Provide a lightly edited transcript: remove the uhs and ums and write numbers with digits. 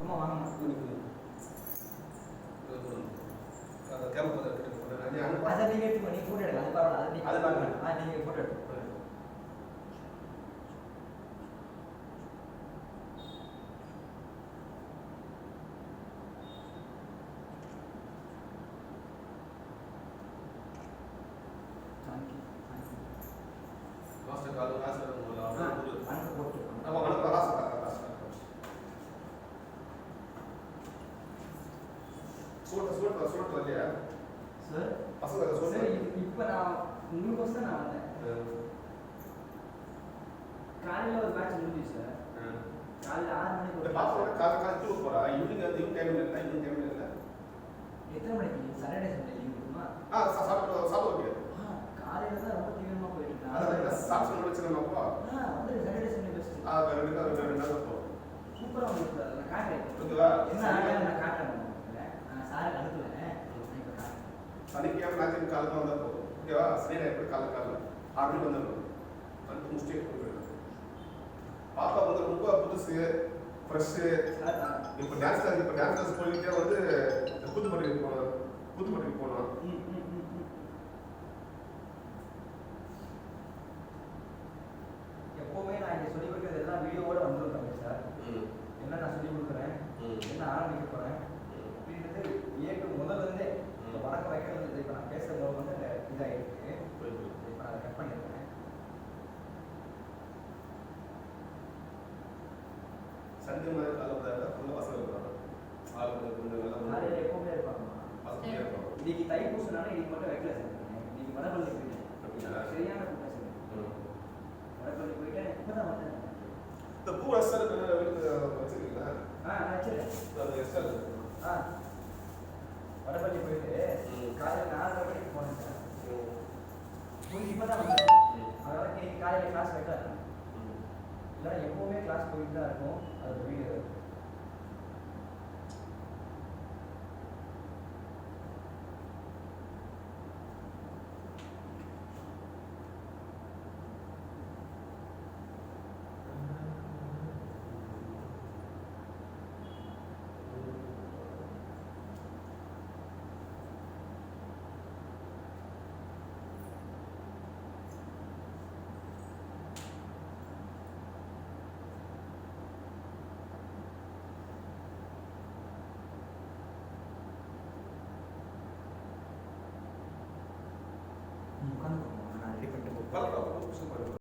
அம்மா வாங்கம்மா. அந்த கேமரா பார்த்து எடுத்துட்டு போறேன். அதை நீங்க எடுத்துக்கோ, நீங்க போட்டோ எடுங்க. அது பரவாயில்ல. அது பார்க்கணும். நீங்க போட்டோ எடுத்துக்கோ. மாஸ்டர் கால் காசு வரும்ல அங்க போட்டு. நம்ம வணக்கம் காசு சூட் வரலையா சார் பசங்க சூட் சார் இப்போ நான் உங்களுக்கோசம் நான் வந்தேன். காலையில் ஒரு மேட்ச் முடிஞ்சிச்சு சார். காலையில் 6 மணிக்கு ஒரு பாப்போம். காலை டூர் போறா ஈவினிங் வந்து ஈவினிங் டைம்ல இல்லை. ஈவினிங் டைம்ல இல்லை. எத்தனை மணிக்கு? சாட்டர்டே சண்டே லீவ் இருக்குமா? சாப்பிடுவோம். காலையில் தான் ரொம்ப தீவிரமாக போயிட்டு அதான் சாப்பிட்டு முடிச்சுக்கணும்ப்பா. வந்து சாட்டர்டே சண்டே பெஸ்ட். ரெண்டு நாள் போகும். சூப்பராக உங்களுக்கு நான் காட்டுறேன். ஓகேவா? என்ன ஆகாது நான் காட்டுறேன். நான் சார் அனுப்புவேன். நான் இப்போ காட்டுறேன். சனிக்கிழமை ஞாயிற்று காலத்தில் வந்தால் போதும். ஓகேவா? சனி ஞாயிற்று காலைல 6 மணிக்கு வந்துடணும். வந்து முடிச்சுட்டே போயிடுவேன். பாப்பா வந்து ரொம்ப புதுசு ஃப்ரெஷ்ஷு. இப்போ டான்ஸ் கிளாஸ் போயிட்டே வந்து கூத்துப்பட்டிக்கு போனோம். எப்போவுமே நான் இங்கே சொல்லிக் கொடுக்குறது எல்லாம் வீடியோவோட வந்துருக்கேன் சார். என்ன நான் சொல்லிக் கொடுக்குறேன், என்ன ஆரம்பிக்க போகிறேன் அப்படின்றது முதல்லேருந்தே இப்போ வணக்கம் வைக்கிறது. இப்போ நான் பேசுகிற போது வந்து இதாகிருக்கு. இப்போ நான் அதை கட் பண்ணியிருக்கேன். சண்டே மாதிரி காலத்தில் ஃபுல்லாக பசங்க இருப்பாங்க. காலையில் எப்போவுமே இருப்பாங்கம்மா. பசங்க இருப்பாங்க. இன்னைக்கு தைப்பூசனால இன்னைக்கு மட்டும் வைக்கல சார். இன்னைக்கு வடபள்ளி போயிட்டேன். சரியான கூட்டம் சார். வடபள்ளி போயிட்டேன். இப்போ தான் வந்தேன். இந்த பூ எஸ்டர் வச்சுருக்கீங்களா? நான் வச்சிருக்கேன். அது எஸ்டர் வடபள்ளி போயிட்டு காலையில் 4:30 மணிக்கு போனேன் சார். போய் இப்போ தான் வந்தேன். அதனால இன்னைக்கு காலையில் கிளாஸ் வைக்கல. இல்லைன்னா எப்போவுமே கிளாஸ் போயிட்டு தான் இருக்கும். அது வீடியோ